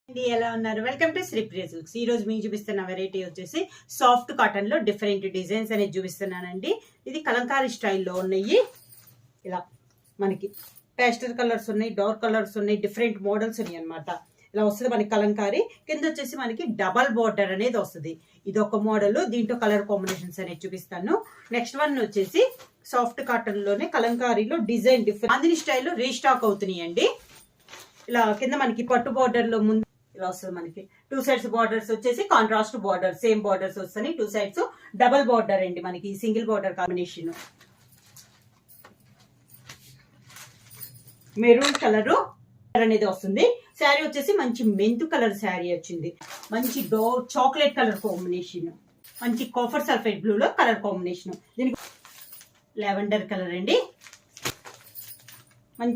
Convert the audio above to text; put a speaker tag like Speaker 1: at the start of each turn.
Speaker 1: ఎలా ఉన్నారు? Welcome to Sripriya silks. ఈ రోజు మీకు చూపిస్తున్న వెరైటీ వచ్చేసి సాఫ్ట్ కాటన్ లో డిఫరెంట్ డిజైన్స్ అనేది చూపిస్తున్నానండి. ఇది కలంకారీ స్టైల్లో ఉన్నాయి. ఇలా మనకి పేస్టల్ కలర్స్ ఉన్నాయి, డార్క్ కలర్స్ ఉన్నాయి, డిఫరెంట్ మోడల్స్ ఉన్నాయి అనమాట. ఇలా వస్తుంది మనకి కలంకారీ. కింద వచ్చేసి మనకి డబల్ బోర్డర్ అనేది వస్తుంది. ఇది ఒక మోడల్. దీంట్లో కలర్ కాంబినేషన్స్ అనేది చూపిస్తాను. నెక్స్ట్ వన్ వచ్చేసి సాఫ్ట్ కాటన్ లోనే కలంకారీలో డిజైన్ డిఫరెంట్ ఆంధ్రీ స్టైల్లో రీస్టాక్ అవుతున్నాయండి. ఇలా కింద మనకి పట్టు బోర్డర్ లో ముందు ఇలా వస్తుంది. మనకి 2 సైడ్స్ బార్డర్స్ వచ్చేసి కాంట్రాస్ట్ బార్డర్, సేమ్ బార్డర్స్ వస్తాయి. 2 సైడ్స్ డబల్ బార్డర్ అండి. మనకి single border combination maroon colour అనేది వస్తుంది. శారీ వచ్చేసి మంచి మెంతు కలర్ శారీ వచ్చింది. మంచి చాక్లెట్ కలర్ కాంబినేషన్, మంచి కాఫర్ సల్ఫేట్ బ్లూ లో కలర్ కాంబినేషన్. దీనికి లావెండర్ కలర్ అండి.